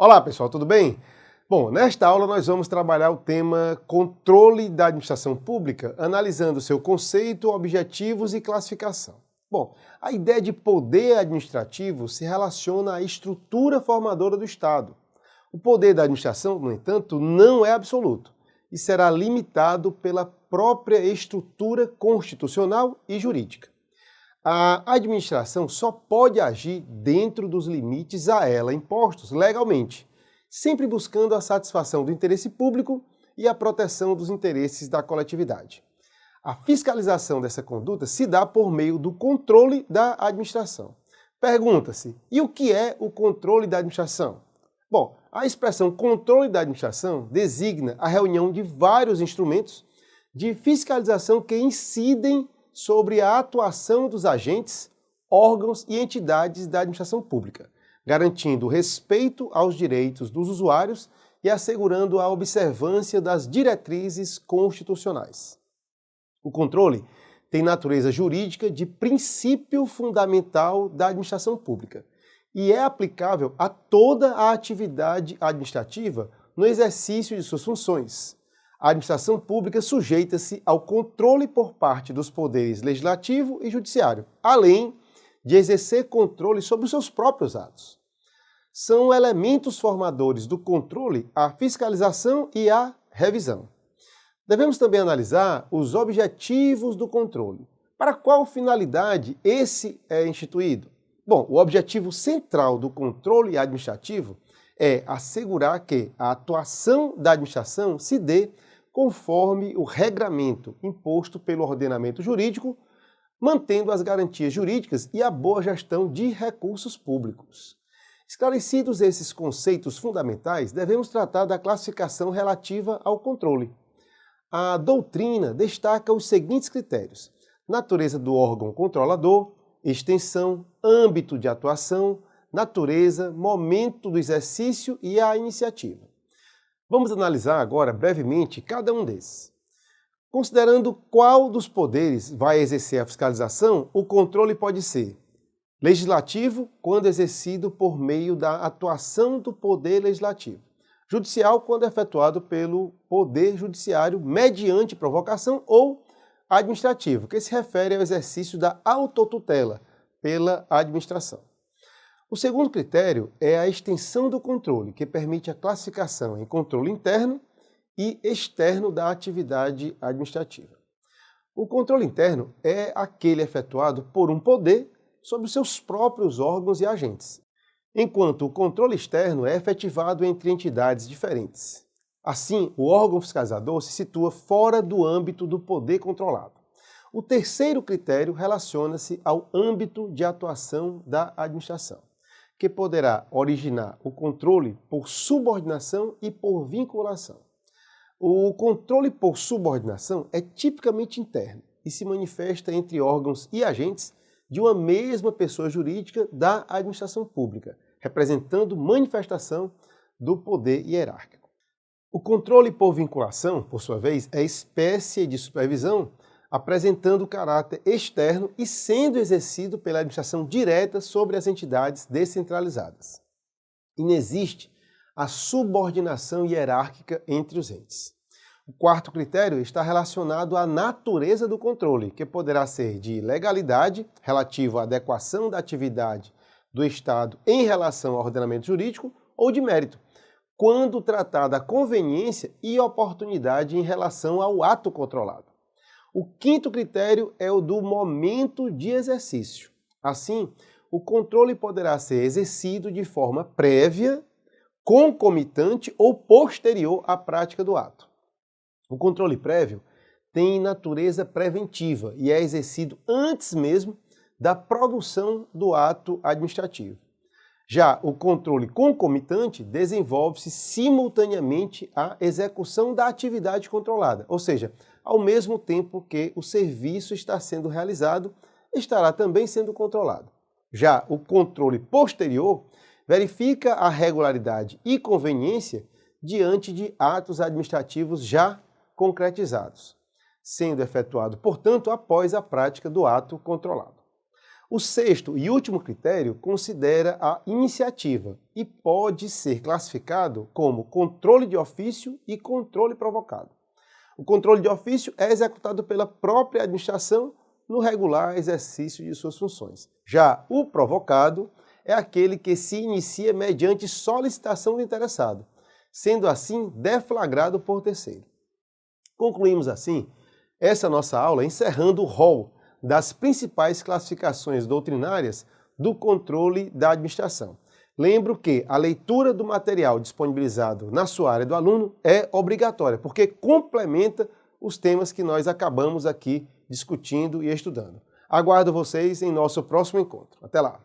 Olá pessoal, tudo bem? Bom, nesta aula nós vamos trabalhar o tema controle da administração pública, analisando seu conceito, objetivos e classificação. Bom, a ideia de poder administrativo se relaciona à estrutura formadora do Estado. O poder da administração, no entanto, não é absoluto e será limitado pela própria estrutura constitucional e jurídica. A administração só pode agir dentro dos limites a ela impostos legalmente, sempre buscando a satisfação do interesse público e a proteção dos interesses da coletividade. A fiscalização dessa conduta se dá por meio do controle da administração. Pergunta-se, e o que é o controle da administração? Bom, a expressão controle da administração designa a reunião de vários instrumentos de fiscalização que incidem sobre a atuação dos agentes, órgãos e entidades da administração pública, garantindo respeito aos direitos dos usuários e assegurando a observância das diretrizes constitucionais. O controle tem natureza jurídica de princípio fundamental da administração pública e é aplicável a toda a atividade administrativa no exercício de suas funções. A administração pública sujeita-se ao controle por parte dos poderes legislativo e judiciário, além de exercer controle sobre os seus próprios atos. São elementos formadores do controle a fiscalização e a revisão. Devemos também analisar os objetivos do controle. Para qual finalidade esse é instituído? Bom, o objetivo central do controle administrativo é assegurar que a atuação da administração se dê conforme o regramento imposto pelo ordenamento jurídico, mantendo as garantias jurídicas e a boa gestão de recursos públicos. Esclarecidos esses conceitos fundamentais, devemos tratar da classificação relativa ao controle. A doutrina destaca os seguintes critérios: natureza do órgão controlador, extensão, âmbito de atuação, natureza, momento do exercício e a iniciativa. Vamos analisar agora brevemente cada um desses. Considerando qual dos poderes vai exercer a fiscalização, o controle pode ser legislativo, quando exercido por meio da atuação do poder legislativo; judicial, quando efetuado pelo poder judiciário mediante provocação; ou administrativo, que se refere ao exercício da autotutela pela administração. O segundo critério é a extensão do controle, que permite a classificação em controle interno e externo da atividade administrativa. O controle interno é aquele efetuado por um poder sobre seus próprios órgãos e agentes, enquanto o controle externo é efetivado entre entidades diferentes. Assim, o órgão fiscalizador se situa fora do âmbito do poder controlado. O terceiro critério relaciona-se ao âmbito de atuação da administração, que poderá originar o controle por subordinação e por vinculação. O controle por subordinação é tipicamente interno e se manifesta entre órgãos e agentes de uma mesma pessoa jurídica da administração pública, representando manifestação do poder hierárquico. O controle por vinculação, por sua vez, é espécie de supervisão apresentando caráter externo e sendo exercido pela administração direta sobre as entidades descentralizadas. Inexiste a subordinação hierárquica entre os entes. O quarto critério está relacionado à natureza do controle, que poderá ser de legalidade, relativo à adequação da atividade do Estado em relação ao ordenamento jurídico, ou de mérito, quando tratar da conveniência e oportunidade em relação ao ato controlado. O quinto critério é o do momento de exercício. Assim, o controle poderá ser exercido de forma prévia, concomitante ou posterior à prática do ato. O controle prévio tem natureza preventiva e é exercido antes mesmo da produção do ato administrativo. Já o controle concomitante desenvolve-se simultaneamente à execução da atividade controlada, ou seja, ao mesmo tempo que o serviço está sendo realizado, estará também sendo controlado. Já o controle posterior verifica a regularidade e conveniência diante de atos administrativos já concretizados, sendo efetuado, portanto, após a prática do ato controlado. O sexto e último critério considera a iniciativa e pode ser classificado como controle de ofício e controle provocado. O controle de ofício é executado pela própria administração no regular exercício de suas funções. Já o provocado é aquele que se inicia mediante solicitação do interessado, sendo assim deflagrado por terceiro. Concluímos assim essa nossa aula encerrando o rol das principais classificações doutrinárias do controle da administração. Lembro que a leitura do material disponibilizado na sua área do aluno é obrigatória, porque complementa os temas que nós acabamos aqui discutindo e estudando. Aguardo vocês em nosso próximo encontro. Até lá!